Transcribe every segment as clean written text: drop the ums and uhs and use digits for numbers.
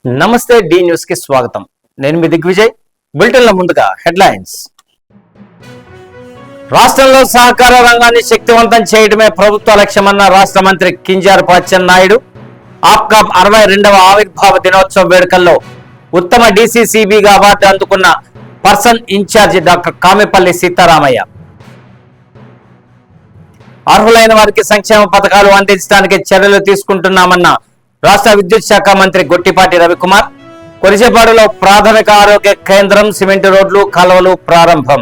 నమస్తే D news కి స్వాగతం. నేను మీ దిగ్విజయ్. బులెటిన్ల ముందుగా హెడ్లైన్స్. రాష్ట్రంలో సహకార రంగాన్ని శక్తివంతం చేయడమే ప్రభుత్వ లక్ష్యమన్న రాష్ట్ర మంత్రి కింజారపు అచ్చెన్నాయుడు. ఆప్కాబ్ 62వ ఆవిర్భావ దినోత్సవ వేడుకల్లో ఉత్తమ డిసిసిబిగా అవార్డు అందుకున్న person incharge doctor Kamepalli Sitaramaiah. అర్హులైన వారికి సంక్షేమ పథకాలు అందించడానికి చర్యలు తీసుకుంటున్నామన్న రాష్ట్ర విద్యుత్ శాఖ మంత్రి గొట్టిపాటి రవికుమార్. కొరిసేపాడులో ప్రాథమిక ఆరోగ్య కేంద్రం, సిమెంట్ రోడ్లు, కాలువలు ప్రారంభం.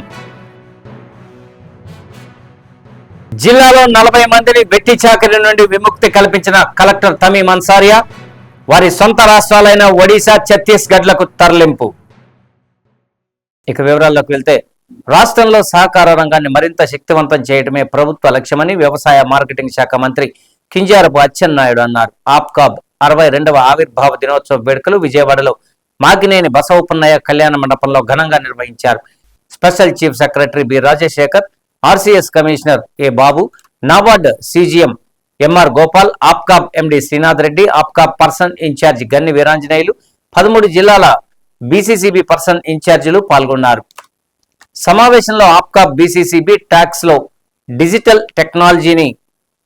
జిల్లాలో 40 మందిని వెట్టి చాకరీ నుండి విముక్తి కల్పించిన కలెక్టర్ తమీం అన్సారియా. వారి సొంత రాష్ట్రాలైన ఒడిశా, ఛత్తీస్గఢ్లకు తరలింపు. ఇక వివరాల్లోకి వెళ్తే, రాష్ట్రంలో సహకార రంగాన్ని మరింత శక్తివంతం చేయడమే ప్రభుత్వ లక్ష్యమని వ్యవసాయ మార్కెటింగ్ శాఖ మంత్రి కింజారపు అచ్చెన్నాయుడు అన్నారు. ఆప్కాబ్ 62వ ఆవిర్భావ దినోత్సవ వేడుకలు విజయవాడలో మాకినేని బసవపున్నయ్య కళ్యాణ మండపంలో ఘనంగా నిర్వహించారు. Special chief secretary B Rajasekhar, RCS commissioner A Babu, NABARD CGM MR Gopal, APCOB MD Srinath Reddy, APCOB person in-charge Ganni Veeranjaneyulu, 13 జిల్లాల బీసీసీబీ పర్సన్ ఇన్ఛార్జీలు పాల్గొన్నారు. సమావేశంలో ఆప్కాబ్ బీసీసీబీ ట్యాక్స్ లో డిజిటల్ టెక్నాలజీని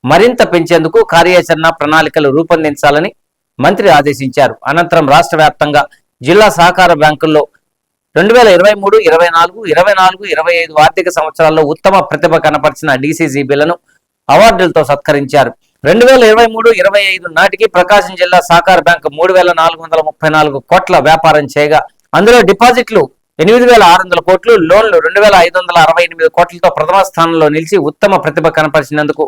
మరింత పెంచేందుకు కార్యాచరణ ప్రణాళికలు రూపొందించాలని మంత్రి ఆదేశించారు. అనంతరం రాష్ట్ర వ్యాప్తంగా జిల్లా సహకార బ్యాంకుల్లో 2023, 24, 24, 25 ఆర్థిక సంవత్సరాల్లో ఉత్తమ ప్రతిభ కనపరిచిన డీసీసీబీలను అవార్డులతో సత్కరించారు. 2023, 25 నాటికి ప్రకాశం జిల్లా సహకార బ్యాంకు 3,434 కోట్ల వ్యాపారం చేయగా అందులో డిపాజిట్లు 8,600 కోట్లు, లోన్లు 2,568 కోట్లతో ప్రథమ స్థానంలో నిలిచి ఉత్తమ ప్రతిభ కనపరిచినందుకు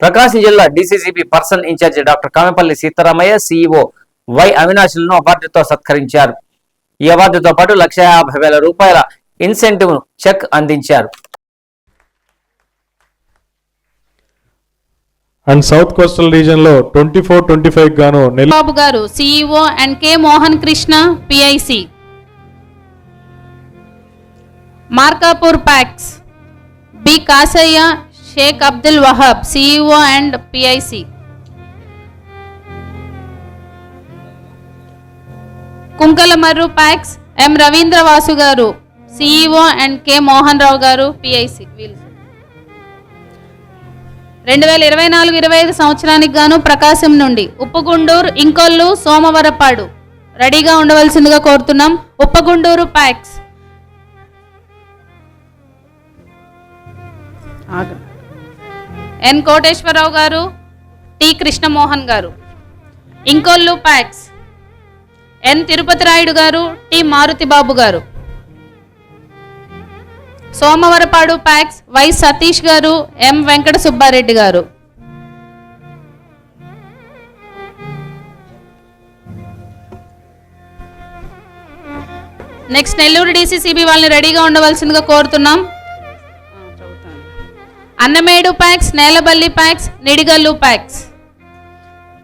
ప్రకాశం జిల్లా DCCB person incharge doctor Kamepalli Seetharamaiah, CEO Y అవినాష్లను అవార్డుతో సత్కరించారు. ఈ అవార్డుతో పాటు ₹150,000 ఇన్సెంటివ్ చెక్ అందించారు. అండ్ సౌత్ కోస్టల్ రీజన్ లో 24-25 గాను బాబు గారు CEO and K Mohan Krishna PIC. Markapur PACS B Kasayya, Sheikh Abdul Wahab CEO and PIC. Kunkalamarru PACS M Raveendravasu గారు CEO and K Mohan Rao గారు పిఐసి. 2024-25 సంవత్సరానికి గాను ప్రకాశం నుండి ఉప్పుగుండూరు, ఇంకొల్లు, సోమవరపాడు రెడీగా ఉండవలసిందిగా కోరుతున్నాం. ఉప్పగుండూరు ప్యాక్స్ ఎన్ కోటేశ్వరరావు గారు, టి కృష్ణమోహన్ గారు. ఇంకొల్లు ప్యాక్స్ ఎన్ తిరుపతి రాయుడు గారు, టి మారుతిబాబు గారు. సోమవరపాడు ప్యాక్స్ వై సతీష్ గారు, ఎం వెంకట సుబ్బారెడ్డి గారు. నెక్స్ట్ నెల్లూరు డీసీసీబీ వాళ్ళని రెడీగా ఉండవలసిందిగా కోరుతున్నాం. Annamedu PACS, Nelaballi PACS, Nidigallu PACS.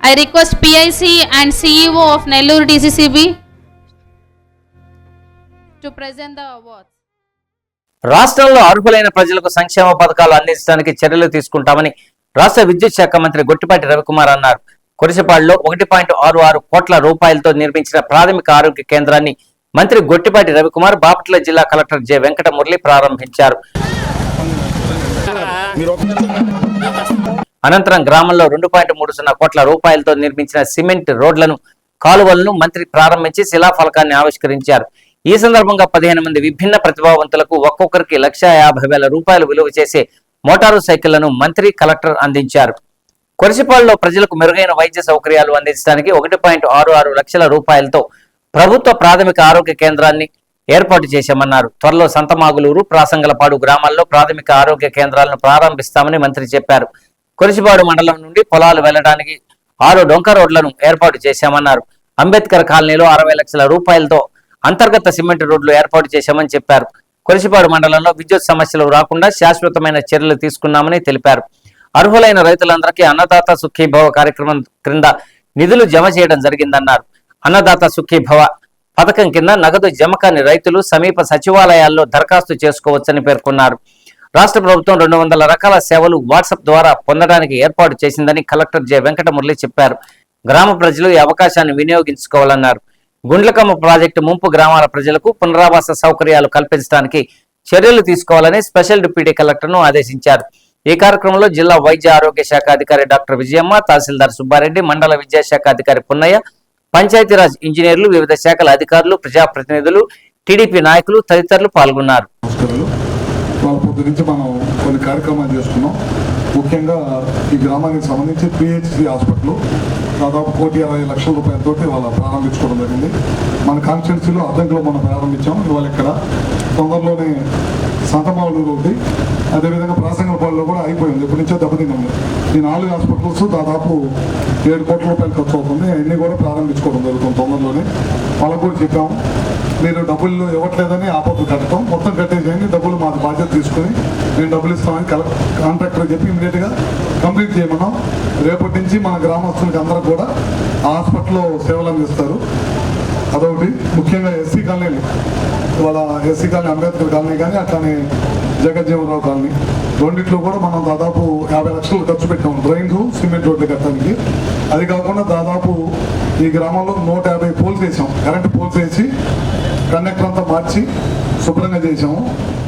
I request PIC and CEO of Nellore DCCB to present the awards. రాష్ట్రంలో అర్హులైన ప్రజలకు సంక్షేమ పథకాలు అందించడానికి చర్యలు తీసుకుంటామని రాష్ట్ర విద్యుత్ శాఖ మంత్రి గొట్టిపాటి రవికుమార్ అన్నారు. కొరిసేపాడులో 1.66 కోట్ల రూపాయలతో నిర్మించిన ప్రాథమిక ఆరోగ్య కేంద్రాన్ని మంత్రి గొట్టిపాటి రవికుమార్ బాపట్ల జిల్లా కలెక్టర్ జె వెంకట మురళి ప్రారంభించారు. అనంతరం గ్రామంలో 2.30 కోట్ల రూపాయలతో నిర్మించిన సిమెంట్ రోడ్లను, కాలువలను మంత్రి ప్రారంభించి శిలాఫలకాన్ని ఆవిష్కరించారు. ఈ సందర్భంగా 15 మంది విభిన్న ప్రతిభావంతులకు ఒక్కొక్కరికి ₹150,000 విలువ చేసే మోటారు సైకిళ్లను మంత్రి, కలెక్టర్ అందించారు. కొరిసిపాడులో ప్రజలకు మెరుగైన వైద్య సౌకర్యాలు అందించడానికి 1.66 లక్షల రూపాయలతో ప్రభుత్వ ప్రాథమిక ఆరోగ్య కేంద్రాన్ని ఏర్పాటు చేశామన్నారు. త్వరలో సంతమాగులూరు, ప్రాసంగలపాడు గ్రామాల్లో ప్రాథమిక ఆరోగ్య కేంద్రాలను ప్రారంభిస్తామని మంత్రి చెప్పారు. కొరిసిపాడు మండలం నుండి పొలాలు వెళ్లడానికి 6 డొంక రోడ్లను ఏర్పాటు చేశామన్నారు. అంబేద్కర్ కాలనీలో 60 లక్షల రూపాయలతో అంతర్గత సిమెంట్ రోడ్లు ఏర్పాటు చేశామని చెప్పారు. కొరిసిపాడు మండలంలో విద్యుత్ సమస్యలు రాకుండా శాశ్వతమైన చర్యలు తీసుకున్నామని తెలిపారు. అర్హులైన రైతులందరికీ అన్నదాత సుఖీభవ కార్యక్రమం క్రింద నిధులు జమ చేయడం జరిగిందన్నారు. అన్నదాత సుఖీభవ పథకం కింద నగదు జమకాని రైతులు సమీప సచివాలయాల్లో దరఖాస్తు చేసుకోవచ్చని పేర్కొన్నారు. రాష్ట్ర ప్రభుత్వం 200 రకాల సేవలు వాట్సాప్ ద్వారా పొందడానికి ఏర్పాటు చేసిందని కలెక్టర్ జె వెంకట మురళి చెప్పారు. గ్రామ ప్రజలు ఈ అవకాశాన్ని వినియోగించుకోవాలన్నారు. గుండ్లకమ్మ ప్రాజెక్టు ముంపు గ్రామాల ప్రజలకు పునరావాస సౌకర్యాలు కల్పించడానికి చర్యలు తీసుకోవాలని స్పెషల్ డిప్యూటీ కలెక్టర్ను ఆదేశించారు. ఈ కార్యక్రమంలో జిల్లా వైద్య ఆరోగ్య శాఖ అధికారి డాక్టర్ విజయమ్మ, తహసీల్దార్ సుబ్బారెడ్డి, మండల విద్యాశాఖ అధికారి పున్నయ్య, పంచాయతీరాజ్ ఇంజనీర్లు, వివిధ శాఖల అధికారులు, ప్రజాప్రతినిధులు, టీడీపీ నాయకులు తదితరులు పాల్గొన్నారు. కొన్ని కార్యక్రమాలు చేసుకున్నాం. ముఖ్యంగా ఈ గ్రామానికి సంబంధించి పిహెచ్సి హాస్పిటల్ దాదాపు 1,20,00,000 రూపాయలతోటి వాళ్ళ ప్రారంభించుకోవడం జరిగింది. మన కాన్స్టిట్యున్సీలో అద్దంకిలో మనం ప్రారంభించాం. ఇవాళ ఇక్కడ తొందరలోనే సంతమావులు ఒకటి, అదేవిధంగా ప్రాసంగపాడులో కూడా అయిపోయింది. ఇప్పటి నుంచో దెబ్బతిన్నాము. ఈ 4 హాస్పిటల్స్ దాదాపు 7 కోట్ల రూపాయలు ఖర్చు అవుతుంది. అన్నీ కూడా ప్రారంభించుకోవడం జరుగుతుంది తొందరలోనే. వాళ్ళకు కూడా చెప్పాం, మీరు డబ్బులు ఇవ్వట్లేదని ఆపత్తు కట్టడం, మొత్తం కట్టేసేయండి, డబ్బులు మాకు బాధ్యత తీసుకుని మేము డబ్బులు ఇస్తామని కాంట్రాక్టర్ చెప్పి ఇమీడియట్గా కంప్లీట్ చేయమన్నాం. రేపటి నుంచి మన గ్రామస్తులకి అందరూ కూడా హాస్పిటల్లో సేవలు అందిస్తారు. అదొకటి. ముఖ్యంగా ఎస్సీ కాలనీలు, ఇవాళ ఎస్సీ కాలనీ అంబేద్కర్ కాలనీ కానీ అట్లానే జగజ్జీవనరావు కాలనీ రెండిట్లో కూడా మనం దాదాపు 50 లక్షలు ఖర్చు పెట్టాము డ్రైన్లు, సిమెంట్ రోడ్లు కట్టడానికి. అది కాకుండా దాదాపు ఈ గ్రామంలో 150 పోల్స్ వేసాం, కరెంటు పోల్స్ వేసి కండక్టర్ అంతా మార్చి శుభ్రంగా చేసాము.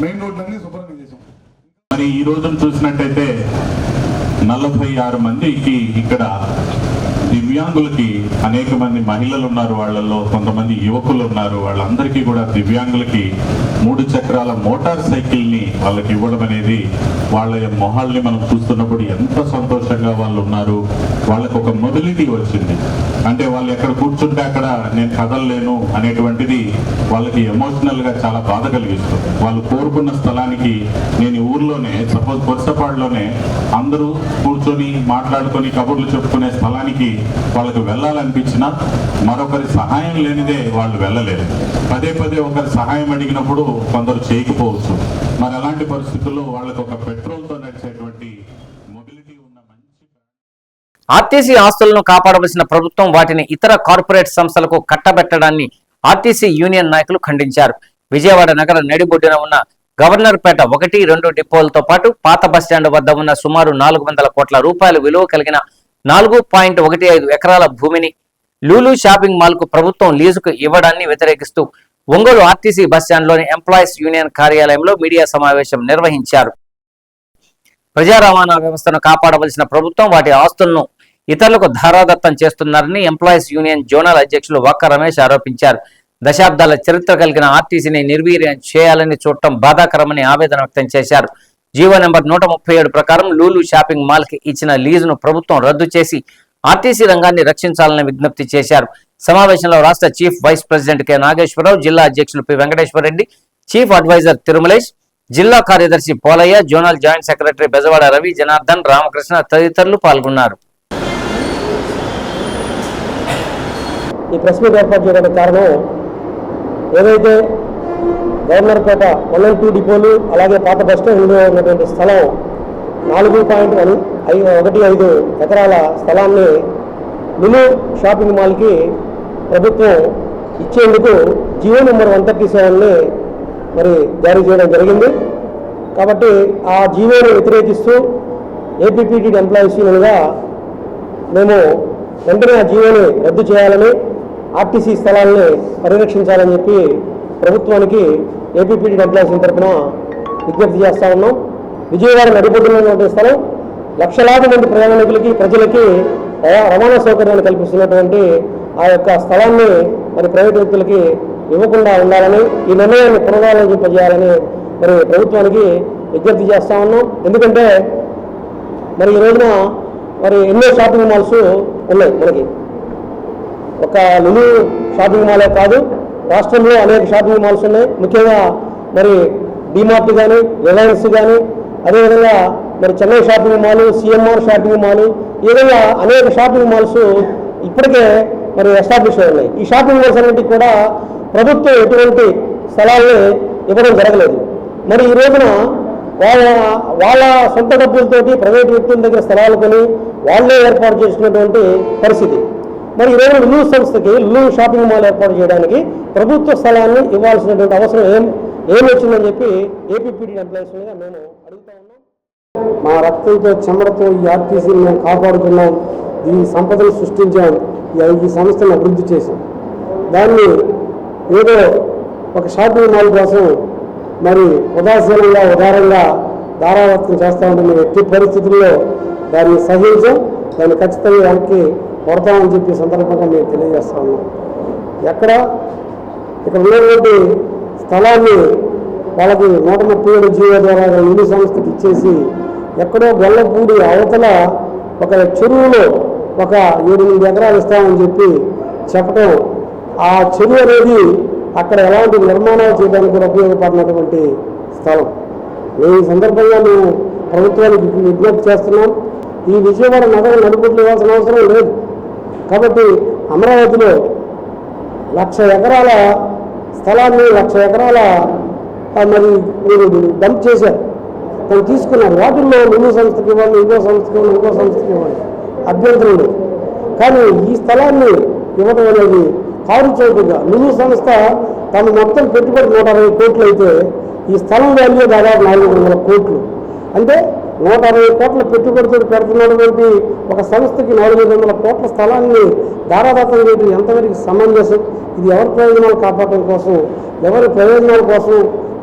మెయిన్ రోడ్లన్నీ శుభ్రంగా చేసాము. మరి ఈ రోజును చూసినట్టయితే 46 మందికి ఇక్కడ దివ్యాంగులకి అనేక మంది మహిళలు ఉన్నారు, వాళ్ళల్లో కొంతమంది యువకులు ఉన్నారు. వాళ్ళందరికీ కూడా దివ్యాంగులకి 3 చక్రాల మోటార్ సైకిల్ని వాళ్ళకి ఇవ్వడం అనేది వాళ్ళ మొహాల్ని మనం చూస్తున్నప్పుడు ఎంత సంతోషంగా వాళ్ళు ఉన్నారు. వాళ్ళకు ఒక మొబిలిటీ వచ్చింది. అంటే వాళ్ళు ఎక్కడ కూర్చుంటే అక్కడ నేను కదలలేను అనేటువంటిది వాళ్ళకి ఎమోషనల్గా చాలా బాధ కలిగిస్తుంది. వాళ్ళు కోరుకున్న స్థలానికి నేను ఊర్లోనే సపోజ్ కొరసపాడులోనే అందరూ కూర్చొని మాట్లాడుకొని కబుర్లు చెప్పుకునే స్థలానికి వాళ్ళకి వెళ్ళాలనిపించినా మరొకరి సహాయం లేనిదే వాళ్ళు వెళ్ళలేరు. పదే పదే ఒకరి సహాయం అడిగినప్పుడు కొందరు చేయకపోవచ్చు. మరి అలాంటి పరిస్థితుల్లో వాళ్ళకి ఒక పెట్రోల్తో నడిచేటువంటి మొబిలిటీ ఉన్న మంచి ఆర్టీసీ ఆస్తులను కాపాడవలసిన ప్రభుత్వం వాటిని ఇతర కార్పొరేట్ సంస్థలకు కట్టబెట్టడాన్ని ఆర్టీసీ యూనియన్ నాయకులు ఖండించారు. విజయవాడ నగర నడిబొడ్డున ఉన్న గవర్నర్పేట 1, 2 డిపోలతో పాటు పాత బస్టాండ్ వద్ద ఉన్న సుమారు 400 కోట్ల రూపాయల విలువ కలిగిన 4.15 ఎకరాల భూమిని లూలు షాపింగ్ మాల్ కు ప్రభుత్వం లీజుకు ఇవ్వడాన్ని వ్యతిరేకిస్తూ ఒంగోలు ఆర్టీసీ బస్టాండ్లోని ఎంప్లాయీస్ యూనియన్ కార్యాలయంలో మీడియా సమావేశం నిర్వహించారు. ప్రజా రవాణా వ్యవస్థను కాపాడవలసిన ప్రభుత్వం వాటి ఆస్తులను ఇతరులకు ధారాదత్తం చేస్తున్నారని ఎంప్లాయీస్ యూనియన్ జోనల్ అధ్యక్షులు వక్క రమేష్ ఆరోపించారు. దశాబ్దాల చరిత్ర కలిగిన ఆర్టీసీని నిర్వీర్యం చేయాలని చూడటం బాధాకరమని ఆవేదన వ్యక్తం చేశారు. జీవో నెంబర్ 137 ప్రకారం లూలు షాపింగ్ మాల్ కి ఇచ్చిన లీజును ప్రభుత్వం రద్దు చేసి ఆర్టీసీ రంగాన్ని రక్షించాలని విజ్ఞప్తి చేశారు. సమావేశంలో రాష్ట్ర chief vice president K Nageswara Rao, జిల్లా అధ్యక్షులు P Venkateswara Reddy, chief advisor Tirumalesh, జిల్లా కార్యదర్శి Polaiah, zonal joint secretary Bezawada Ravi, Janardan, Ramakrishna తదితరులు పాల్గొన్నారు. ఈ ప్రెస్ మీట్ ఏర్పాటు చేయడానికి కారణం ఏదైతే గవర్నర్పేట 1 and 2 డిపోలు అలాగే పాత బస్టాండ్లో ఉన్నటువంటి స్థలం 4.15 ఎకరాల స్థలాన్ని లులు షాపింగ్ మాల్కి ప్రభుత్వం ఇచ్చేందుకు జీవో నెంబర్ 137ని మరి జారీ చేయడం జరిగింది. కాబట్టి ఆ జీవోని వ్యతిరేకిస్తూ ఏపీపీటీడీ ఎంప్లాయీస్ యూనియన్గా మేము వెంటనే ఆ జీవోని రద్దు చేయాలని, ఆర్టీసీ స్థలాన్ని పరిరక్షించాలని చెప్పి ప్రభుత్వానికి ఏపీపీటీడీ ఎంప్లాయీస్ తరఫున విజ్ఞప్తి చేస్తూ ఉన్నాం. విజయవాడ నడిబొడ్డున ఉన్నటువంటి స్థలం లక్షలాది మంది ప్రయాణికులకి, ప్రజలకి రవాణా సౌకర్యాన్ని కల్పిస్తున్నటువంటి ఆ యొక్క స్థలాన్ని మరి ప్రైవేట్ వ్యక్తులకి ఇవ్వకుండా ఉండాలని, ఈ నిర్ణయాన్ని పునరాలోచింపజేయాలని మరి ప్రభుత్వానికి విజ్ఞప్తి చేస్తూ ఉన్నాం. ఎందుకంటే మరి ఈ రోజున మరి ఎన్నో షాపింగ్ మాల్స్ ఉన్నాయి. మనకి ఒక లులు షాపింగ్ మాలే కాదు, రాష్ట్రంలో అనేక షాపింగ్ మాల్స్ ఉన్నాయి. ముఖ్యంగా మరి డిమార్ట్ కానీ, రిలయన్స్ కానీ, అదేవిధంగా మరి Chennai shopping mall, CMR shopping mall, ఈ విధంగా అనేక షాపింగ్ మాల్స్ ఇప్పటికే మరి ఎస్టాబ్లిష్ అయి ఉన్నాయి. ఈ షాపింగ్ మాల్స్ అన్నింటికి కూడా ప్రభుత్వం ఎటువంటి స్థలాల్ని ఇవ్వడం జరగలేదు. మరి ఈ రోజున వాళ్ళ సొంత డబ్బులతోటి ప్రైవేట్ వ్యక్తుల దగ్గర స్థలాలు కొని వాళ్ళే ఏర్పాటు చేసినటువంటి పరిస్థితి. మరి ఈ రోజు లులు సంస్థకి లులు షాపింగ్ మాల్ ఏర్పాటు చేయడానికి ప్రభుత్వ స్థలాన్ని ఇవ్వాల్సినటువంటి అవసరం ఏం వచ్చిందని చెప్పి ఏపీపీటీడీ ఎంప్లాయీస్గా మేము అడుగుతా ఉన్నాం. మా రక్తంతో చెమటతో ఈ ఆర్టీసీని మేము కాపాడుతున్నాం, ఈ సంపదను సృష్టించాం, ఈ సంస్థను అభివృద్ధి చేశాం. దాన్ని ఏదో ఒక షాపింగ్ మాల్ కోసం మరి ఉదాసీనంగా ఉదారంగా ధారావర్తం చేస్తూ ఉంటుంది. ఎట్టి పరిస్థితుల్లో దాన్ని సహించాం, దాన్ని ఖచ్చితంగా వెనక్కి కొడతామని చెప్పి సందర్భంగా మేము తెలియజేస్తా ఉన్నాం. ఇక్కడ ఉన్నటువంటి స్థలాన్ని వాళ్ళకి 137 జీవో ద్వారా ఇల్లు సంస్థకి ఇచ్చేసి ఎక్కడో గొల్లపూడి అవతల ఒక చెరువులో ఒక 7-8 ఎకరాలు ఇస్తామని చెప్పి చెప్పడం, ఆ చెరువు అనేది అక్కడ ఎలాంటి నిర్మాణాలు చేయడానికి కూడా ఉపయోగపడినటువంటి స్థలం. ఈ సందర్భంగా మేము ప్రభుత్వానికి విజ్ఞప్తి చేస్తున్నాం. ఈ విజయవాడ నగరం నడుపుట్లు ఇవ్వాల్సిన అవసరం లేదు. కాబట్టి అమరావతిలో 1,00,000 ఎకరాల స్థలాన్ని 1,00,000 ఎకరాల మరి మీరు డంప్ చేశారు, దాన్ని తీసుకున్నారు. వాటిల్లో ముందు సంస్థకి ఇవ్వాలి, ఇంకో సంస్థకి ఇవ్వాలి, ఇంకో సంస్థకి ఇవ్వాలి, అభ్యంతరం లేదు. కానీ ఈ స్థలాన్ని ఇవ్వడం అనేది కారు చౌకగా ముందు సంస్థ తమ మొత్తం పెట్టుబడి 160 కోట్లు అయితే ఈ స్థలం వాల్యూ దాదాపు 400 కోట్లు. అంటే 160 కోట్ల పెట్టుబడితో పెడుతున్నటువంటి ఒక సంస్థకి 400 కోట్ల స్థలాన్ని దారాదత్తం చేయడం ఎంతవరకు సమంజసం? ఇది ఎవరి ప్రయోజనాలు కాపాడటం కోసం, ఎవరి ప్రయోజనాల కోసం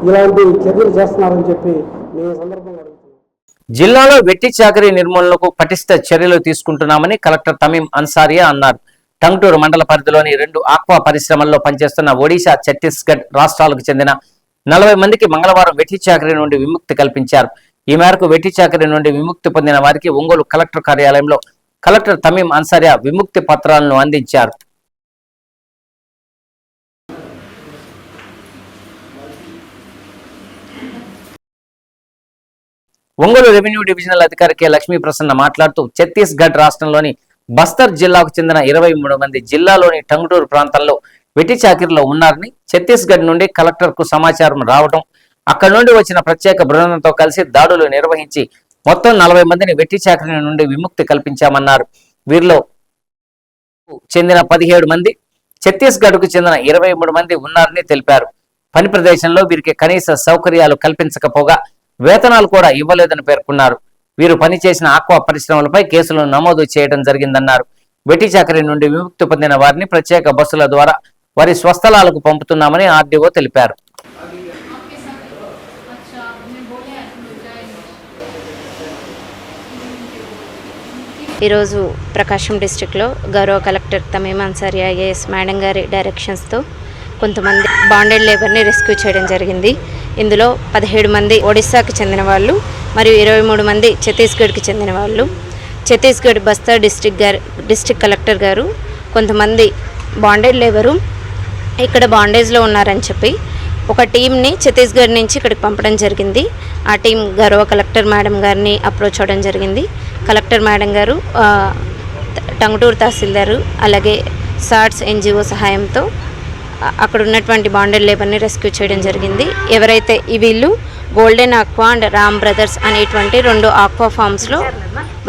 ఇలాంటి చర్యలు చేస్తున్నారని చెప్పి నేను సందర్భంగా అడుగుతున్నాను. జిల్లాలో వెట్టి చాకరీ నిర్మూలనకు పటిష్ట చర్యలు తీసుకుంటున్నామని కలెక్టర్ తమీం అన్సారియా అన్నారు. టంగుటూరు మండల పరిధిలోని 2 ఆక్వా పరిశ్రమల్లో పనిచేస్తున్న ఒడిశా, ఛత్తీస్గఢ్ రాష్ట్రాలకు చెందిన 40 మందికి మంగళవారం వెట్టి చాకరీ నుండి విముక్తి కల్పించారు. ఈ మేరకు వెట్టి చాకరీ నుండి విముక్తి పొందిన వారికి ఒంగోలు కలెక్టర్ కార్యాలయంలో కలెక్టర్ తమీం అన్సారియా విముక్తి పత్రాలను అందించారు. ఒంగోలు రెవెన్యూ డివిజనల్ అధికారి కె లక్ష్మీ ప్రసన్న మాట్లాడుతూ ఛత్తీస్గఢ్ రాష్ట్రంలోని బస్తర్ జిల్లాకు చెందిన 23 మంది జిల్లాలోని టంగుటూరు ప్రాంతంలో వెట్టి చాకిరిలో ఉన్నారని, ఛత్తీస్గఢ్ నుండి కలెక్టర్ కు సమాచారం రావడం, అక్కడి నుండి వచ్చిన ప్రత్యేక బృందంతో కలిసి దాడులు నిర్వహించి మొత్తం 40 మందిని వెట్టి చాకరీ నుండి విముక్తి కల్పించామన్నారు. వీరిలో చెందిన 17 మంది, ఛత్తీస్గఢ్ కు చెందిన 23 మంది ఉన్నారని తెలిపారు. పని ప్రదేశంలో వీరికి కనీస సౌకర్యాలు కల్పించకపోగా వేతనాలు కూడా ఇవ్వలేదని పేర్కొన్నారు. వీరు పనిచేసిన ఆక్వా పరిశ్రమలపై కేసులు నమోదు చేయడం జరిగిందన్నారు. వెట్టి చాకరీ నుండి విముక్తి పొందిన వారిని ప్రత్యేక బస్సుల ద్వారా వారి స్వస్థలాలకు పంపుతున్నామని ఆర్డీఓ తెలిపారు. ఈరోజు ప్రకాశం డిస్టిక్లో గౌరవ collector Tameem Ansaria IAS madam గారి డైరెక్షన్స్తో కొంతమంది బాండెడ్ లేబర్ని రెస్క్యూ చేయడం జరిగింది. ఇందులో 17 మంది ఒడిశాకి చెందిన వాళ్ళు మరియు 23 మంది ఛత్తీస్గఢ్కి చెందిన వాళ్ళు. ఛత్తీస్గఢ్ బస్తర్ డిస్ట్రిక్ట్ కలెక్టర్ గారు కొంతమంది బాండెడ్ లేబరు ఇక్కడ బాండేజ్లో ఉన్నారని చెప్పి ఒక టీంని ఛత్తీస్గఢ్ నుంచి ఇక్కడికి పంపడం జరిగింది. ఆ టీం గౌరవ కలెక్టర్ మేడం గారిని అప్రోచ్ అవ్వడం జరిగింది. కలెక్టర్ మేడం గారు టంగుటూరు తహసీల్దారు అలాగే సాట్స్ ఎన్జిఓ సహాయంతో అక్కడ ఉన్నటువంటి బాండెడ్ లేబర్ని రెస్క్యూ చేయడం జరిగింది. ఎవరైతే వీళ్ళు golden aqua and Ram brothers అనేటువంటి 2 ఆక్వా ఫార్మ్స్లో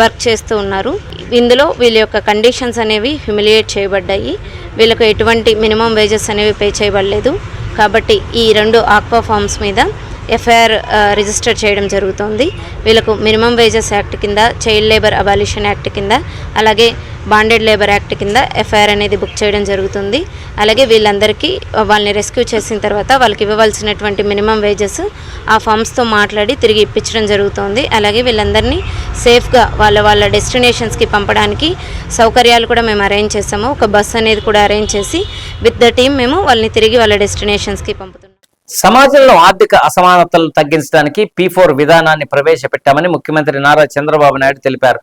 వర్క్ చేస్తూ ఉన్నారు. ఇందులో వీళ్ళ యొక్క కండిషన్స్ అనేవి హ్యూమిలియేట్ చేయబడ్డాయి. వీళ్ళకు ఎటువంటి మినిమం వేజెస్ అనేవి పే చేయబడలేదు. కాబట్టి ఈ 2 ఆక్వా ఫార్మ్స్ మీద ఎఫ్ఐఆర్ రిజిస్టర్ చేయడం జరుగుతుంది. వీళ్ళకు మినిమం వేజెస్ యాక్ట్ కింద, చైల్డ్ లేబర్ అబాలిషన్ యాక్ట్ కింద, అలాగే బాండెడ్ లేబర్ యాక్ట్ కింద ఎఫ్ఐఆర్ అనేది బుక్ చేయడం జరుగుతుంది. అలాగే వీళ్ళందరికీ వాళ్ళని రెస్క్యూ చేసిన తర్వాత వాళ్ళకి ఇవ్వవలసినటువంటి మినిమం వేజెస్ ఆ ఫార్మ్స్తో మాట్లాడి తిరిగి ఇప్పించడం జరుగుతుంది. అలాగే వీళ్ళందరినీ సేఫ్గా వాళ్ళ డెస్టినేషన్స్కి పంపడానికి సౌకర్యాలు కూడా మేము అరేంజ్ చేసాము. ఒక బస్ అనేది కూడా అరేంజ్ చేసి విత్ ద టీమ్ మేము వాళ్ళని తిరిగి వాళ్ళ డెస్టినేషన్స్కి పంపుతున్నాం. సమాజంలో ఆర్థిక అసమానతలు తగ్గించడానికి P4 విధానాన్ని ప్రవేశపెట్టామని ముఖ్యమంత్రి నారా చంద్రబాబు నాయుడు తెలిపారు.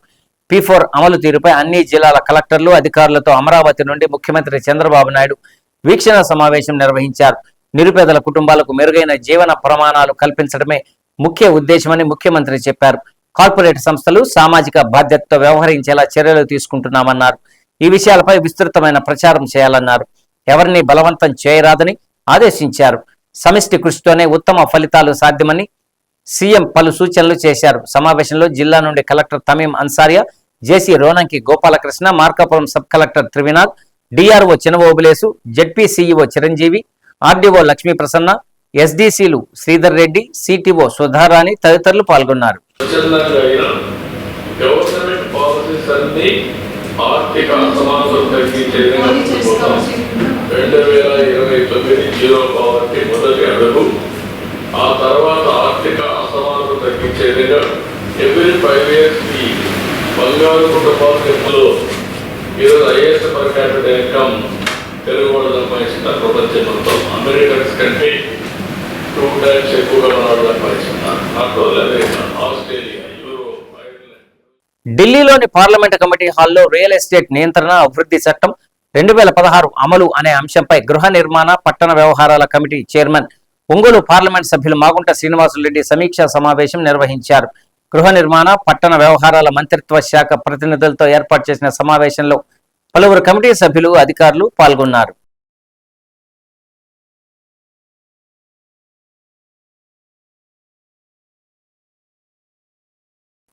P4 అమలు తీరుపై అన్ని జిల్లాల కలెక్టర్లు, అధికారులతో అమరావతి నుండి ముఖ్యమంత్రి చంద్రబాబు నాయుడు వీక్షణ సమావేశం నిర్వహించారు. నిరుపేదల కుటుంబాలకు మెరుగైన జీవన ప్రమాణాలు కల్పించడమే ముఖ్య ఉద్దేశమని ముఖ్యమంత్రి చెప్పారు. కార్పొరేట్ సంస్థలు సామాజిక బాధ్యతతో వ్యవహరించేలా చర్యలు తీసుకుంటున్నామన్నారు. ఈ విషయాలపై విస్తృతమైన ప్రచారం చేయాలన్నారు. ఎవరిని బలవంతం చేయరాదని ఆదేశించారు. సమిష్టి కృషితోనే ఉత్తమ ఫలితాలు సాధ్యమని సీఎం పలు సూచనలు చేశారు. సమావేశంలో జిల్లా నుండి collector Tameem Ansariya, JC Ronanki Gopalakrishna, Markapuram sub collector Trivinath, DRO Chinavobulesu, ZP CEO Chiranjeevi, RDO Lakshmi Prasanna, ఎస్డీసీలు శ్రీధర్ రెడ్డి, సిటిఓ సుధారాణి తదితరులు పాల్గొన్నారు. ఆర్థిక అసమానతలు తగ్గించే 2029 జీరో పవర్టీ మొదటి అడుగు. ఆ తర్వాత ఆర్థిక అసమానత తగ్గించే విధంగా ఎవ్రీ 5 years కి బంగారు కుటుంబాలలో ఈరోజు IAS per capital income Telugu వాళ్ళు సంపాదిస్తున్న ప్రపంచం మొత్తం అమెరికన్స్ కంటే 2 times ఎక్కువగా వాళ్ళు సంపాదిస్తున్నారు. అట్లా అమెరికా, ఆస్ట్రేలియా, యూరోప్, ఐర్లాండ్. ఢిల్లీలోని పార్లమెంట్ కమిటీ హాల్లో రియల్ ఎస్టేట్ నియంత్రణ అభివృద్ధి చట్టం 2016 అమలు అనే అంశంపై గృహ నిర్మాణ పట్టణ వ్యవహారాల కమిటీ చైర్మన్ ఒంగోలు పార్లమెంట్ సభ్యులు మాగుంట శ్రీనివాసులరెడ్డి సమీక్షా సమావేశం నిర్వహించారు. గృహ నిర్మాణ పట్టణ వ్యవహారాల మంత్రిత్వ శాఖ ప్రతినిధులతో ఏర్పాటు చేసిన సమావేశంలో పలువురు కమిటీ సభ్యులు, అధికారులు పాల్గొన్నారు.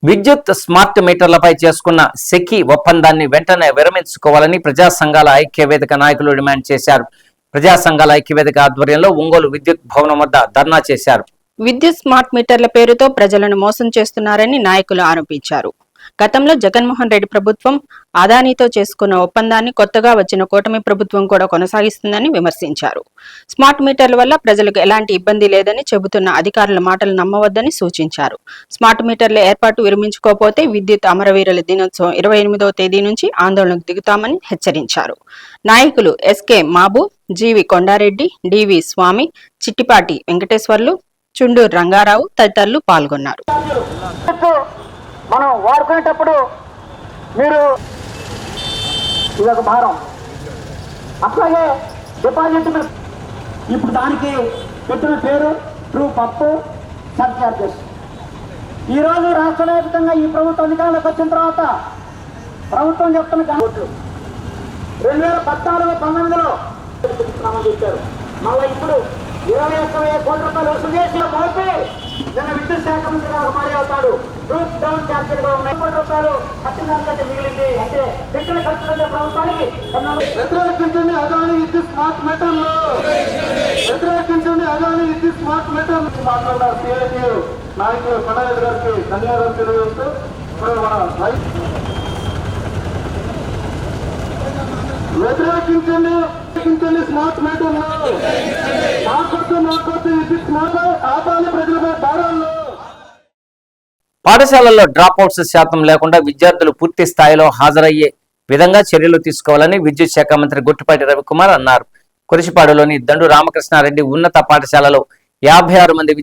విద్యుత్ స్మార్ట్ మీటర్లపై చేసుకున్న సెకీ ఒప్పందాన్ని వెంటనే విరమించుకోవాలని ప్రజా సంఘాల ఐక్యవేదిక నాయకులు డిమాండ్ చేశారు. ప్రజా సంఘాల ఐక్యవేదిక ఆధ్వర్యంలో ఒంగోలు విద్యుత్ భవనం వద్ద ధర్నా చేశారు. విద్యుత్ స్మార్ట్ మీటర్ల పేరుతో ప్రజలను మోసం చేస్తున్నారని నాయకులు ఆరోపించారు. గతంలో జగన్మోహన్ రెడ్డి ప్రభుత్వం అదానీతో చేసుకున్న ఒప్పందాన్ని కొత్తగా వచ్చిన కూటమి ప్రభుత్వం కూడా కొనసాగిస్తుందని విమర్శించారు. స్మార్ట్ మీటర్ల వల్ల ప్రజలకు ఎలాంటి ఇబ్బంది లేదని చెబుతున్న అధికారుల మాటలు నమ్మవద్దని సూచించారు. స్మార్ట్ మీటర్ల ఏర్పాటు విరమించుకోకపోతే విద్యుత్ అమరవీరుల దినోత్సవం 28వ తేదీ నుంచి ఆందోళనకు దిగుతామని హెచ్చరించారు. నాయకులు ఎస్కే మాబు, జీవి కొండారెడ్డి, డివి స్వామి, చిట్టిపాటి వెంకటేశ్వర్లు, చుండూరు రంగారావు తదితరులు పాల్గొన్నారు. మనం వాడుకునేటప్పుడు మీరు ఇదొక భారం, అట్లాగే డిపాజిట్ ఇప్పుడు దానికి పెట్టిన పేరు ట్రూ పప్పు సర్చార్జెస్. ఈరోజు రాష్ట్ర వ్యాప్తంగా ఈ ప్రభుత్వం అధికారంలోకి వచ్చిన తర్వాత ప్రభుత్వం చెప్తున్న కోట్లు 2014-19లో చెప్పారు. మళ్ళీ ఇప్పుడు 21,000 కోట్ల రూపాయలు వసూలు చేసి మోపి నిన్న విద్యుత్ శాఖ మంత్రి గారు మారి అవుతాడు. రూట్ డౌన్ ఛార్జీలు 100 కోట్ల రూపాయలు కట్టినంత మిగిలింది. అంటే పెట్టిన ఖర్చులు ప్రభుత్వానికి వ్యతిరేకించండి అదాని విద్యుత్ స్మార్ట్ మీటర్లు, వ్యతిరేకించండి అదాని విద్యుత్ స్మార్ట్ మీటర్లు మాట్లాడారు. సిఐటియు నాయకులు కొండారెడ్డి గారికి ధన్యవాదాలు తెలియజేస్తూ వ్యతిరేకించండి స్మార్ట్ మీటర్లు, విద్యుత్ స్మార్ట్ ఆపాలి ప్రజలపై భారాల్లో. పాఠశాలల్లో డ్రాప్అవుట్స్ శాతం లేకుండా విద్యార్థులు పూర్తి స్థాయిలో హాజరయ్యే విధంగా చర్యలు తీసుకోవాలని విద్యుత్ శాఖ మంత్రి గొట్టిపాటి రవికుమార్ అన్నారు. కురిసిపాడులోని దండు రామకృష్ణారెడ్డి ఉన్నత పాఠశాలలో 56 మంది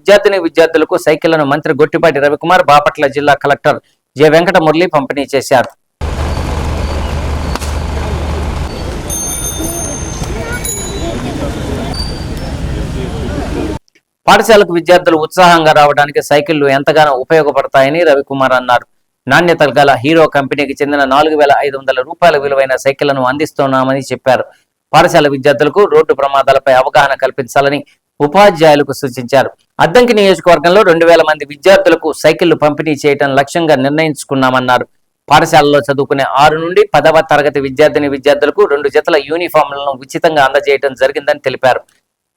విద్యార్థులకు సైకిళ్లను మంత్రి గొట్టిపాటి రవికుమార్ బాపట్ల జిల్లా కలెక్టర్ జె వెంకట మురళి పంపిణీ చేశారు. పాఠశాలకు విద్యార్థులు ఉత్సాహంగా రావడానికి సైకిళ్లు ఎంతగానో ఉపయోగపడతాయని రవికుమార్ అన్నారు. నాణ్యత గల హీరో కంపెనీకి చెందిన 4,500 రూపాయల విలువైన సైకిళ్లను అందిస్తున్నామని చెప్పారు. పాఠశాల విద్యార్థులకు రోడ్డు ప్రమాదాలపై అవగాహన కల్పించాలని ఉపాధ్యాయులకు సూచించారు. అద్దంకి నియోజకవర్గంలో 2,000 మంది విద్యార్థులకు సైకిళ్లు పంపిణీ చేయడం లక్ష్యంగా నిర్ణయించుకున్నామన్నారు. పాఠశాలలో చదువుకునే 6 నుండి 10వ తరగతి విద్యార్థులకు 2 జతల యూనిఫామ్లను ఉచితంగా అందజేయడం జరిగిందని తెలిపారు.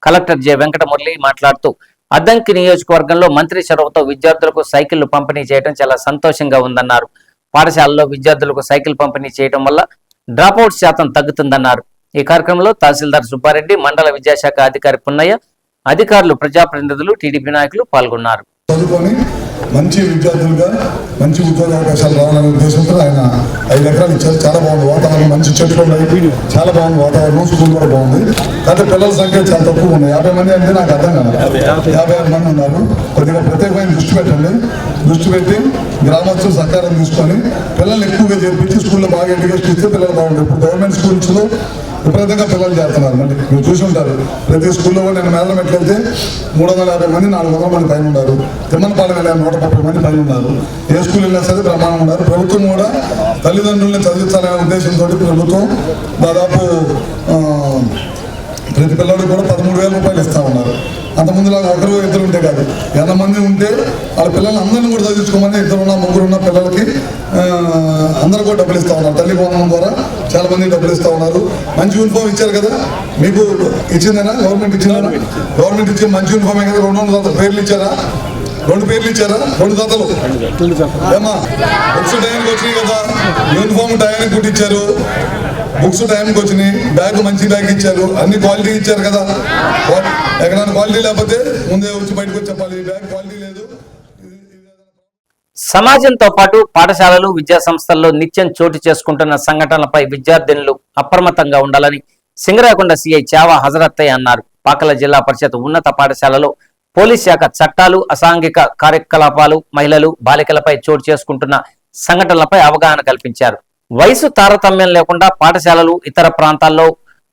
కలెక్టర్ జె వెంకట మురళి మాట్లాడుతూ అద్దంకి నియోజకవర్గంలో మంత్రి చొరవతో విద్యార్థులకు సైకిళ్లు పంపిణీ చేయడం చాలా సంతోషంగా ఉందన్నారు. పాఠశాలలో విద్యార్థులకు సైకిల్ పంపిణీ చేయడం వల్ల డ్రాప్అవుట్ శాతం తగ్గుతుందన్నారు. ఈ కార్యక్రమంలో తహసీల్దార్ సుబ్బారెడ్డి, మండల విద్యాశాఖ అధికారి పున్నయ్య, అధికారులు, ప్రజాప్రతినిధులు, టీడీపీ నాయకులు పాల్గొన్నారు. మంచి విద్యార్థులుగా మంచి ఉద్యోగ అవకాశాలు రావాలనే ఉద్దేశంతో ఆయన 5 ఎకరాలు ఇచ్చారు. చాలా బాగుంది వాతావరణం, మంచి చెట్లు ఉన్నాయి, చాలా బాగుంది వాతావరణం, స్కూల్ కూడా బాగుంది. కానీ పిల్లల సంఖ్య చాలా తక్కువ ఉంది. 50 మంది అంటే నాకు అర్థం కాదు. 56 మంది ఉన్నారు. కొద్దిగా ప్రత్యేకమైన దృష్టి పెట్టండి. దృష్టి పెట్టి గ్రామస్తులు సహకారం తీసుకొని పిల్లల్ని ఎక్కువగా చేర్పించి స్కూల్లో బాగా ఎడ్యుకేషన్ ఇస్తే పిల్లలు బాగుంటారు. ఇప్పుడు గవర్నమెంట్ స్కూల్స్లో విపరీతంగా పిల్లలు చేస్తున్నారు. మళ్ళీ మీరు చూసి ఉంటారు, ప్రతి స్కూల్లో కూడా నేను మేదరం ఎట్లయితే 350 మంది 400 మంది పైన ఉన్నారు. తిమ్మనపాలెం వెళ్ళాను 130 మంది పైన ఉన్నారు. ఏ స్కూల్ వెళ్ళినా సరే బ్రహ్మాండం ఉన్నారు. ప్రభుత్వం కూడా తల్లిదండ్రులను చదివించాలనే ఉద్దేశంతో ప్రభుత్వం దాదాపు ప్రతి పిల్లడికి కూడా 13,000 రూపాయలు ఇస్తా ఉన్నారు. అంతకుముందులాగా 1-2 ఉంటే కాదు, 100 మంది ఉంటే వాళ్ళ పిల్లల్ని అందరినీ కూడా చదివించుకోమని 2 ముగ్గురు పిల్లలకి అందరూ కూడా డబ్బులు ఇస్తా ఉన్నారు. తల్లి వందనం ద్వారా చాలా మంది డబ్బులు ఇస్తా ఉన్నారు. మంచి యూనిఫామ్ ఇచ్చారు కదా, మీకు ఇచ్చిందేనా? గవర్నమెంట్ ఇచ్చిందేనా? గవర్నమెంట్ ఇచ్చిన మంచి యూనిఫామే కదా. 200 పేర్లు ఇచ్చారా? 2 పేర్లు ఇచ్చారా? 2 జతలు ఏమా? బుక్స్ టయానికి వచ్చినాయి కదా, యూనిఫామ్ టయానికి కుట్టించారు. బుక్స్ టైంకి వచ్చినాయి, బ్యాగ్ మంచి బ్యాగ్ ఇచ్చారు, అన్ని క్వాలిటీ ఇచ్చారు కదా. ఎక్కడైనా క్వాలిటీ లేకపోతే ముందే వచ్చి బయటకు వచ్చి చెప్పాలి, ఈ బ్యాగ్ క్వాలిటీ లేదు. సమాజంతో పాటు పాఠశాలలు, విద్యా సంస్థల్లో నిత్యం చోటు చేసుకుంటున్న సంఘటనలపై విద్యార్థినులు అప్రమత్తంగా ఉండాలని సింగరాకొండ సిఐ చావా హజరత్తయ్య అన్నారు. పాకల జిల్లా పరిషత్ ఉన్నత పాఠశాలలో పోలీస్ శాఖ చట్టాలు, అసాంఘిక కార్యకలాపాలు, మహిళలు, బాలికలపై చోటు చేసుకుంటున్న సంఘటనలపై అవగాహన కల్పించారు. వయసు తారతమ్యం లేకుండా పాఠశాలలు, ఇతర ప్రాంతాల్లో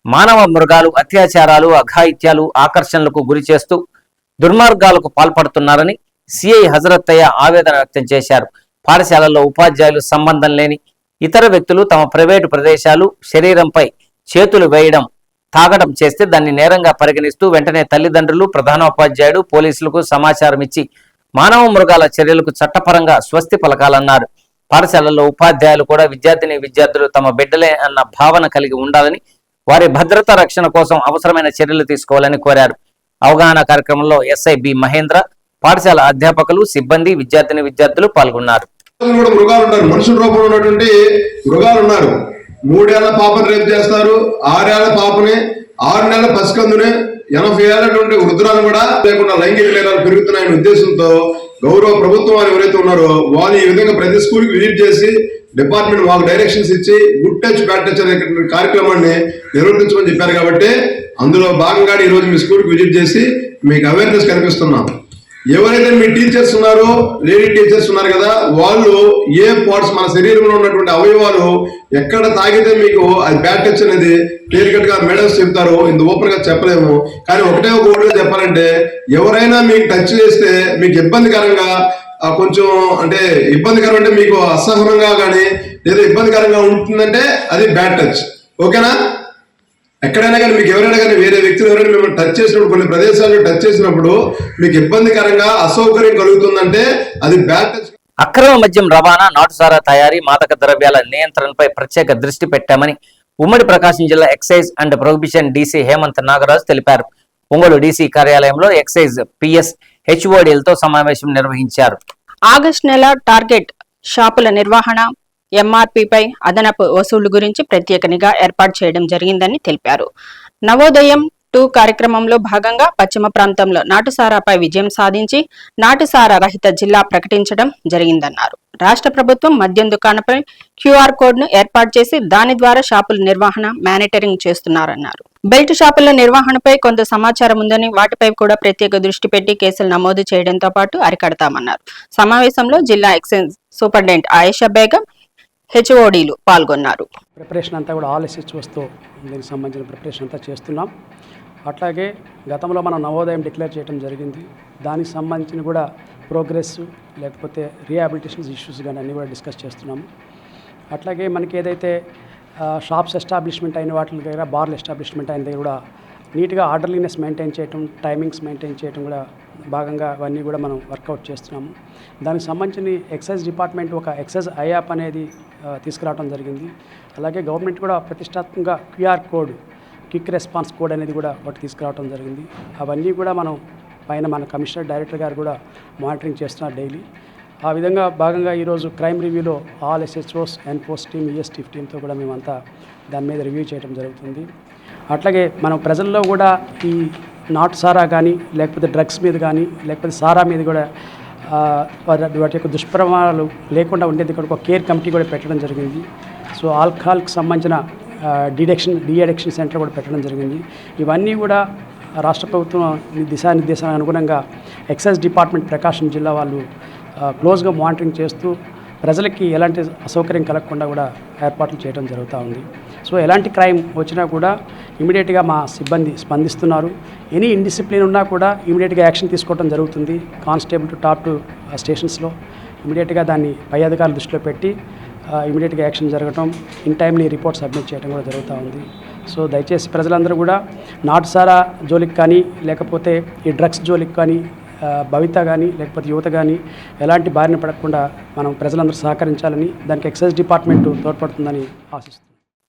మానవ మృగాలు, అత్యాచారాలు, అఘాయిత్యాలు, ఆకర్షణలకు గురి చేస్తూ దుర్మార్గాలకు పాల్పడుతున్నారని సిఐ హజరత్తయ్య ఆవేదన వ్యక్తం చేశారు. పాఠశాలల్లో ఉపాధ్యాయులు సంబంధం లేని ఇతర వ్యక్తులు తమ ప్రైవేటు ప్రదేశాలు, శరీరంపై చేతులు వేయడం, తాగడం చేస్తే దాన్ని నేరంగా పరిగణిస్తూ వెంటనే తల్లిదండ్రులు, ప్రధానోపాధ్యాయుడు, పోలీసులకు సమాచారం ఇచ్చి మానవ మృగాల చర్యలకు చట్టపరంగా స్వస్తి పలకాలన్నారు. పాఠశాలల్లో ఉపాధ్యాయులు కూడా విద్యార్థులు తమ బిడ్డలే అన్న భావన కలిగి ఉండాలని, వారి భద్రతా రక్షణ కోసం అవసరమైన చర్యలు తీసుకోవాలని కోరారు. అవగాహన కార్యక్రమంలో ఎస్ఐ బి మహేంద్ర, పాఠశాల అధ్యాపకులు, సిబ్బంది, విద్యార్థులు పాల్గొన్నారు. మృగాలు ఉన్నారు, మనుషుల రూపంలో ఉన్నటువంటి మృగాలు ఉన్నారు. 3 ఏళ్ల పాపని రేపు చేస్తారు, 6 ఏళ్ల పాపని, 6 నెలల పసికందుని, 80 ఏళ్ళటువంటి వృద్ధురాలు కూడా లేకుండా లైంగిక నేరాలు పెరుగుతున్నాయనే ఉద్దేశంతో గౌరవ ప్రభుత్వం వారు ఎవరైతే ఉన్నారో వాళ్ళు ఈ విధంగా ప్రతి స్కూల్కి విజిట్ చేసి డిపార్ట్మెంట్ మాకు డైరెక్షన్స్ ఇచ్చి గుడ్ టచ్ బ్యాడ్ టచ్ అనే కార్యక్రమాన్ని నిర్వర్తించమని చెప్పారు. కాబట్టి అందులో భాగంగా ఈ రోజు మీ స్కూల్కి విజిట్ చేసి మీకు అవేర్నెస్ కల్పిస్తున్నాం. ఎవరైతే మీ టీచర్స్ ఉన్నారో, లేడీ టీచర్స్ ఉన్నారు కదా, వాళ్ళు ఏ పార్ట్స్ మన శరీరంలో ఉన్నటువంటి అవయవాలు ఎక్కడ తాగితే మీకు అది బ్యాడ్ టచ్ అనేది క్లియర్ కట్ గా మేడమ్స్ చెప్తారు, ఇంత ఓపెన్ గా చెప్పలేము. కానీ ఒకటే ఒక వర్డ్గా చెప్పాలంటే ఎవరైనా మీకు టచ్ చేస్తే మీకు ఇబ్బందికరంగా కొంచెం అంటే ఇబ్బందికరం అంటే మీకు అసహనంగా కానీ లేదా ఇబ్బందికరంగా ఉంటుందంటే అది బ్యాడ్ టచ్. ఓకేనా? ఎక్కడైనా కానీ మీకు ఎవరైనా కానీ వేరే వ్యక్తులు ఎవరైనా మిమ్మల్ని టచ్ చేసినప్పుడు, కొన్ని ప్రదేశాల్లో టచ్ చేసినప్పుడు మీకు ఇబ్బందికరంగా అసౌకర్యం కలుగుతుందంటే అది బ్యాడ్ టచ్. అక్రమ మద్యం రవాణా, నాటుసారా తయారీ, మాదక ద్రవ్యాల నియంత్రణపై ప్రత్యేక దృష్టి పెట్టామని ఉమ్మడి ప్రకాశం జిల్లా excise and prohibition DC Hemant Nagaraju తెలిపారు. ఒంగోలు డీసీ కార్యాలయంలో ఎక్సైజ్ పిఎస్ హెచ్ఓడీలతో సమావేశం నిర్వహించారు. ఆగస్టు నెల టార్గెట్ షాపుల నిర్వహణ, ఎంఆర్పీపై అదనపు వసూళ్లు గురించి ప్రత్యేక నిఘా ఏర్పాటు చేయడం జరిగిందని తెలిపారు. నవోదయం 2 కార్యక్రమంలో భాగంగా పశ్చిమ ప్రాంతంలో నాటుసారాపై విజయం సాధించి నాటుసారా రహిత జిల్లా ప్రకటించడం జరిగిందన్నారు. రాష్ట్ర ప్రభుత్వం మద్యం దుకాణంపై క్యూఆర్ కోడ్ ను ఏర్పాటు చేసి దాని ద్వారా షాపుల నిర్వహణ, మానిటరింగ్ చేస్తున్నారన్నారు. బెల్ట్ షాపుల నిర్వహణపై కొంత సమాచారం ఉందని, వాటిపై కూడా ప్రత్యేక దృష్టి పెట్టి కేసులు నమోదు చేయడంతో పాటు అరికడతామన్నారు. సమావేశంలో జిల్లా ఎక్సైజ్ సూపరింటెండెంట్ ఆయేషా బేగం, హెచ్ఓడీలు పాల్గొన్నారు. ప్రిపరేషన్ అంతా కూడా ఆల్ ఎస్హెచ్ఓస్తో దీనికి సంబంధించిన ప్రిపరేషన్ అంతా చేస్తున్నాం. అట్లాగే గతంలో మనం నవోదయం డిక్లేర్ చేయడం జరిగింది. దానికి సంబంధించిన కూడా ప్రోగ్రెస్ లేకపోతే రీహాబిలిటేషన్ ఇష్యూస్ కానీ అన్నీ కూడా డిస్కస్ చేస్తున్నాము. అట్లాగే మనకి ఏదైతే షాప్స్ ఎస్టాబ్లిష్మెంట్ అయిన వాటి దగ్గర, బార్లు ఎస్టాబ్లిష్మెంట్ అయిన దగ్గర కూడా నీట్గా ఆర్డర్లీనెస్ మెయింటైన్ చేయటం, టైమింగ్స్ మెయింటైన్ చేయటం కూడా భాగంగా అవన్నీ కూడా మనం వర్కౌట్ చేస్తున్నాము. దానికి సంబంధించిన ఎక్సైజ్ డిపార్ట్మెంట్ ఒక ఎక్సైజ్ ఐయాప్ అనేది తీసుకురావడం జరిగింది. అలాగే గవర్నమెంట్ కూడా ప్రతిష్టాత్మకంగా QR code, quick response code అనేది కూడా ఒకటి తీసుకురావడం జరిగింది. అవన్నీ కూడా మనం పైన మన కమిషనర్ డైరెక్టర్ గారు కూడా మానిటరింగ్ చేస్తున్నారు డైలీ. ఆ విధంగా భాగంగా ఈరోజు క్రైమ్ రివ్యూలో ఆల్ ఎస్హెచ్ఓస్, ఎన్ఫోర్స్ టీమ్, ఈఎస్టీఫ్ టీంతో కూడా మేమంతా దాని మీద రివ్యూ చేయడం జరుగుతుంది. అట్లాగే మనం ప్రజల్లో కూడా ఈ నాటు సారా కానీ లేకపోతే డ్రగ్స్ మీద కానీ లేకపోతే సారా మీద కూడా వాటి యొక్క దుష్ప్రభావాలు లేకుండా ఉండేది ఇక్కడ ఒక కేర్ కమిటీ కూడా పెట్టడం జరిగింది. సో ఆల్కహాల్కి సంబంధించిన డీఅడిక్షన్ సెంటర్ కూడా పెట్టడం జరిగింది. ఇవన్నీ కూడా రాష్ట్ర ప్రభుత్వం దిశానిర్దేశానికి అనుగుణంగా ఎక్సైజ్ డిపార్ట్మెంట్ ప్రకాశం జిల్లా వాళ్ళు క్లోజ్గా మానిటరింగ్ చేస్తూ ప్రజలకి ఎలాంటి అసౌకర్యం కలగకుండా కూడా ఏర్పాట్లు చేయడం జరుగుతూ ఉంది. సో ఎలాంటి క్రైమ్ వచ్చినా కూడా ఇమీడియట్గా మా సిబ్బంది స్పందిస్తున్నారు. ఎనీ ఇండిసిప్లిన్ ఉన్నా కూడా ఇమీడియట్గా యాక్షన్ తీసుకోవడం జరుగుతుంది. కానిస్టేబుల్ టు టాప్ స్టేషన్స్లో ఇమీడియట్గా దాన్ని పై అధికారుల దృష్టిలో పెట్టి ఇమీడియట్గా యాక్షన్ జరగటం, ఇన్ టైమ్లీ రిపోర్ట్ సబ్మిట్ చేయడం కూడా జరుగుతూ ఉంది. సో దయచేసి ప్రజలందరూ కూడా నాటుసారా జోలికి కానీ లేకపోతే ఈ డ్రగ్స్ జోలికి కానీ భవిత కానీ లేకపోతే యువత కానీ ఎలాంటి బారిన పడకుండా మనం ప్రజలందరూ సహకరించాలని, దానికి ఎక్సైజ్ డిపార్ట్మెంట్ తోడ్పడుతుందని ఆశిస్తున్నాం.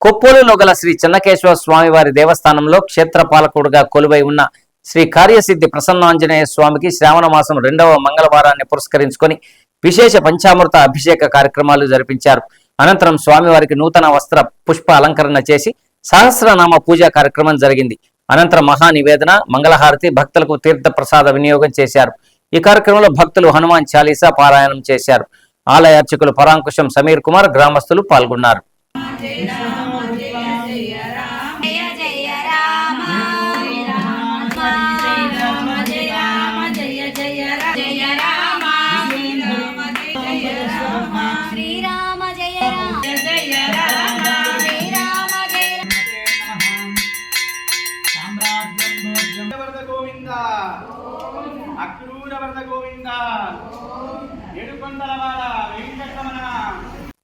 కొప్పోలులో గల శ్రీ చెన్నకేశ్వర స్వామివారి దేవస్థానంలో క్షేత్రపాలకుడుగా కొలువై ఉన్న శ్రీ కార్యసిద్ధి ప్రసన్నాంజనేయ స్వామికి శ్రావణ మాసం 2వ మంగళవారాన్ని పురస్కరించుకొని విశేష పంచామృత అభిషేక కార్యక్రమాలు జరిపించారు. అనంతరం స్వామివారికి నూతన వస్త్ర పుష్ప అలంకరణ చేసి సహస్రనామ పూజా కార్యక్రమం జరిగింది. అనంతరం మహా నివేదన, మంగళహారతి, భక్తులకు తీర్థ ప్రసాద వినియోగం చేశారు. ఈ కార్యక్రమంలో భక్తులు హనుమాన్ చాలీసా పారాయణం చేశారు. ఆలయ అర్చకులు పరాంకుశం సమీర్ కుమార్, గ్రామస్తులు పాల్గొన్నారు.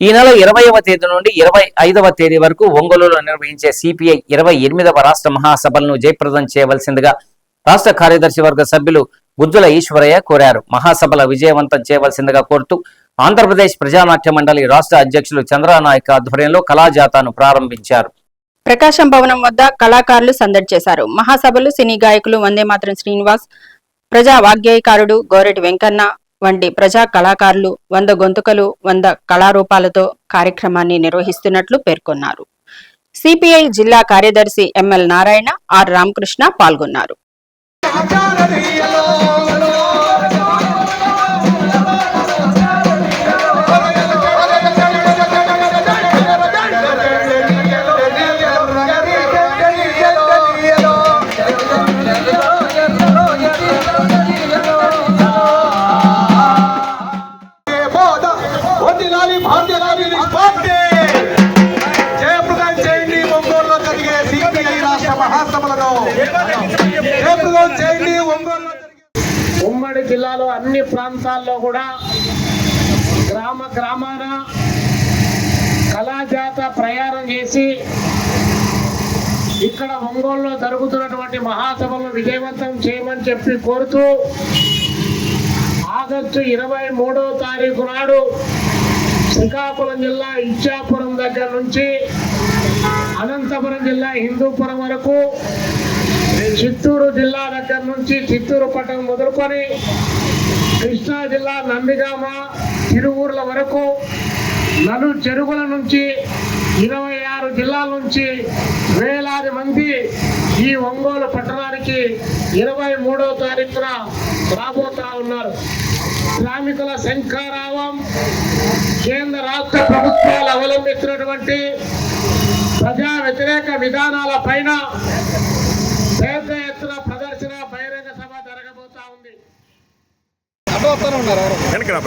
ఈ నెల 20వ తేదీ నుండి 25వ తేదీ వరకు ఒంగోలులో నిర్వహించే సిపిఐ 28వ రాష్ట్ర మహాసభలను జయప్రదం చేయవలసిందిగా రాష్ట్ర కార్యదర్శి వర్గ సభ్యులు గుజ్జుల ఈశ్వరయ్య కోరారు. మహాసభల విజయవంతం చేయవలసిందిగా కోరుతూ ఆంధ్రప్రదేశ్ ప్రజానాట్య మండలి రాష్ట్ర అధ్యక్షులు చంద్రనాయక్ ఆధ్వర్యంలో కళాజాతాను ప్రారంభించారు. ప్రకాశం భవనం వద్ద కళాకారులు సందడి చేశారు. మహాసభలు సినీ గాయకులు వందేమాతరం శ్రీనివాస్, ప్రజా వాగ్గేయకారుడు గోరెటి వెంకన్న వంటి ప్రజా కళాకారులు 100 గొంతుకలు 100 కళారూపాలతో కార్యక్రమాన్ని నిర్వహిస్తున్నట్లు పేర్కొన్నారు. సిపిఐ జిల్లా కార్యదర్శి ఎంఎల్ నారాయణ, ఆర్ రామకృష్ణ పాల్గొన్నారు. ఉమ్మడి జిల్లాలో అన్ని ప్రాంతాల్లో కూడా గ్రామాన కళాజాత ప్రయాణం చేసి ఇక్కడ ఒంగోలులో జరుగుతున్నటువంటి మహాసభలను విజయవంతం చేయమని చెప్పి కోరుతూ ఆగస్టు 23వ తారీఖు నాడు శ్రీకాకుళం జిల్లా ఇచ్చాపురం దగ్గర నుంచి అనంతపురం జిల్లా హిందూపురం వరకు, చిత్తూరు జిల్లా దగ్గర నుంచి చిత్తూరు పట్టణం మొదలుకొని కృష్ణా జిల్లా నందిగామ తిరువూర్ల వరకు, నలు చెరువుల నుంచి 26 జిల్లాల నుంచి వేలాది మంది ఈ ఒంగోలు పట్టణానికి 23వ తారీఖున రాబోతా ఉన్నారు. శ్రామికుల శంఖారావం, కేంద్ర రాష్ట్ర ప్రభుత్వాలు అవలంబిస్తున్నటువంటి ప్రజా వ్యతిరేక విధానాల పైన పెద్ద ఎత్తున ప్రదర్శన బహిరంగ సభ జరగబోతా ఉంది.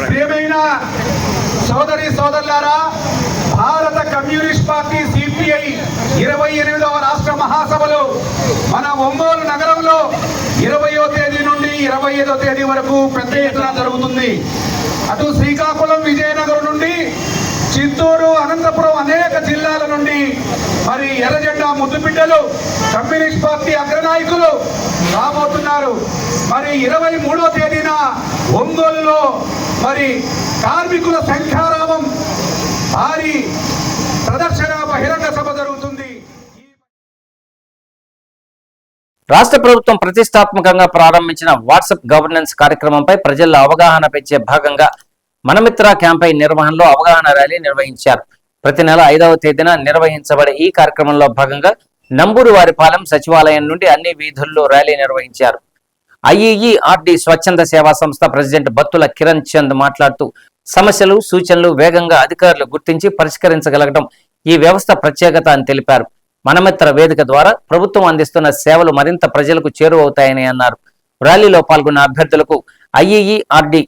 ప్రియమైన సోదరి సోదరులారా, భారత కమ్యూనిస్ట్ పార్టీ సిపిఐ 28వ రాష్ట్ర మహాసభలు మన ఒంగోలు నగరంలో 20వ తేదీ నుండి 25వ తేదీ వరకు పెద్ద ఎత్తున జరుగుతుంది. అటు శ్రీకాకుళం, విజయనగరం నుండి చిత్తూరు, అనంతపురం అనేక జిల్లాల నుండి మరి ఎర్రజెండా ముద్దుబిడ్డలు కమ్యూనిస్ట్ పార్టీ అగ్రనాయకులు రాబోతున్నారు. మరి 23వ తేదీన ఒంగోలులో మరి కార్మికుల శంఖారావం భారీ ప్రదర్శన బహిరంగ సభ జరుగుతుంది. రాష్ట్ర ప్రభుత్వం ప్రతిష్టాత్మకంగా ప్రారంభించిన వాట్సాప్ గవర్నెన్స్ కార్యక్రమంపై ప్రజల్లో అవగాహన పెంచే భాగంగా మనమిత్ర క్యాంపెయిన్ నిర్వహణలో అవగాహన ర్యాలీ నిర్వహించారు. ప్రతి నెల 5వ తేదీన నిర్వహించబడే ఈ కార్యక్రమంలో భాగంగా నంబూరు వారిపాలెం సచివాలయం నుండి అన్ని వీధుల్లో ర్యాలీ నిర్వహించారు. ఐఈఈఆర్డి స్వచ్ఛంద సేవా సంస్థ ప్రెసిడెంట్ బత్తుల కిరణ్ చంద్ మాట్లాడుతూ సమస్యలు, సూచనలు వేగంగా అధికారులు గుర్తించి పరిష్కరించగలగడం ఈ వ్యవస్థ ప్రత్యేకత అని తెలిపారు. మనమిత్ర వేదిక ద్వారా ప్రభుత్వం అందిస్తున్న సేవలు మరింత ప్రజలకు చేరువవుతాయని అన్నారు. ర్యాలీలో పాల్గొన్న అభ్యర్థులకు ఐఈఈఆర్డి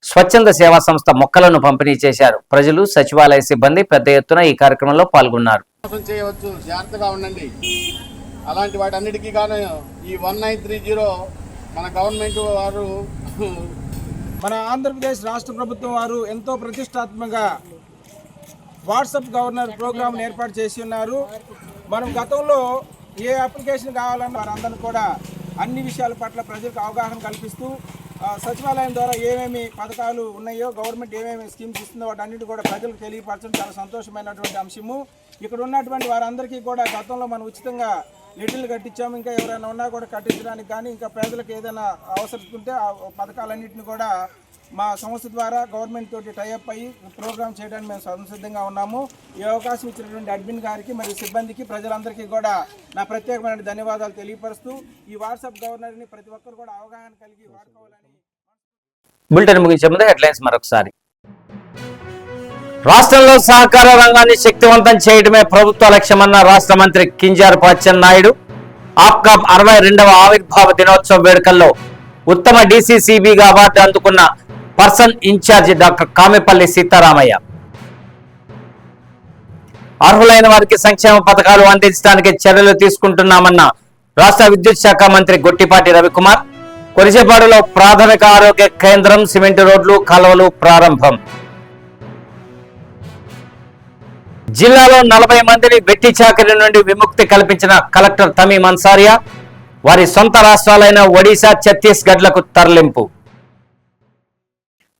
స్వచ్ఛంద సేవా సంస్థ మొక్కలను పంపిణీ చేశారు. ప్రజలు, సచివాలయ సిబ్బంది పెద్ద ఎత్తున ఈ కార్యక్రమంలో పాల్గొన్నారు. చేయవచ్చు, జాగ్రత్తగా ఉండండి. అలాంటి వాటన్నిటికీ గాను ఈ 1930 మన గవర్నమెంట్ వారు, మన ఆంధ్రప్రదేశ్ రాష్ట్ర ప్రభుత్వం వారు ఎంతో ప్రతిష్టాత్మకంగా వాట్సాప్ గవర్నర్ ప్రోగ్రామ్ ఏర్పాటు చేసి ఉన్నారు. మనం గతంలో ఏ అప్లికేషన్ కావాలన్నా వారందరూ కూడా అన్ని విషయాల పట్ల ప్రజలకు అవగాహన కల్పిస్తూ సచివాలయం ద్వారా ఏమేమి పథకాలు ఉన్నాయో, గవర్నమెంట్ ఏమేమి స్కీమ్స్ ఇస్తుందో వాటన్నిటి కూడా ప్రజలకు తెలియపరచడం చాలా సంతోషమైనటువంటి అంశము. ఇక్కడ ఉన్నటువంటి వారందరికీ కూడా గతంలో మనం ఉచితంగా లిటిల్ కట్టించాము. ఇంకా ఎవరైనా ఉన్నా కూడా కట్టించడానికి కానీ ఇంకా పేదలకు ఏదైనా అవసరం ఉంటే ఆ పథకాలన్నింటినీ కూడా మా సంస్థ ద్వారా గవర్నమెంట్ తోటి టైఅప్ అయ్యి ప్రోగ్రామ్ చేయడానికి మేము సంసిద్ధంగా ఉన్నాము. ఈ అవకాశం ఇచ్చినటువంటి అడ్మిన్ గారికి మరియు సిబ్బందికి ప్రజలందరికీ కూడా నా ప్రత్యేకమైన ధన్యవాదాలు తెలియపరుస్తూ ఈ వాట్సాప్ గవర్నర్ని ప్రతి ఒక్కరు కూడా అవగాహన కలిగి వాడుకోవాలని. బులెటిన్ ముగించే ముందు హెడ్లైన్స్ మరొకసారి. రాష్ట్రంలో సహకార రంగాన్ని శక్తివంతం చేయడమే ప్రభుత్వ లక్ష్యమన్న రాష్ట్ర మంత్రి కింజారపు అచ్చెన్నాయుడు. ఆప్కాబ్ 62వ ఆవిర్భావ దినోత్సవ వేడుకల్లో ఉత్తమ డీసీసీబీగా అవార్డు అందుకున్న person incharge doctor Kamepalli Sitaramaiah. అర్హులైన వారికి సంక్షేమ పథకాలు అందించడానికి చర్యలు తీసుకుంటున్నామన్న రాష్ట్ర విద్యుత్ శాఖ మంత్రి గొట్టిపాటి రవికుమార్. కొరిచేపాడులో ప్రాథమిక ఆరోగ్య కేంద్రం, సిమెంట్ రోడ్లు, కాలువలు ప్రారంభం. జిల్లాలో 40 మందిని వెట్టి చాకరీ నుండి విముక్తి కల్పించిన కలెక్టర్ తమీం అన్సారియా. వారి సొంత రాష్ట్రాలైన ఒడిశా, ఛత్తీస్గఢ్లకు తరలింపు.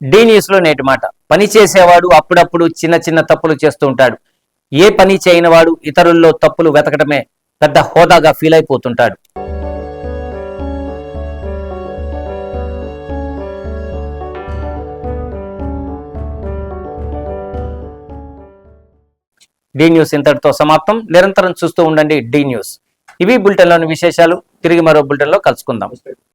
డి న్యూస్ లో నేటి మాట. పని చేసేవాడు అప్పుడప్పుడు చిన్న చిన్న తప్పులు చేస్తూ ఉంటాడు. ఏ పని చేయనివాడు ఇతరుల్లో తప్పులు వెతకడమే పెద్ద హోదాగా ఫీల్ అయిపోతుంటాడు. డి న్యూస్ ఇంతటితో సమాప్తం. నిరంతరం చూస్తూ ఉండండి డి న్యూస్. ఇవి బులెటిన్లోని విశేషాలు. తిరిగి మరో బులెటిన్లో కలుసుకుందాం.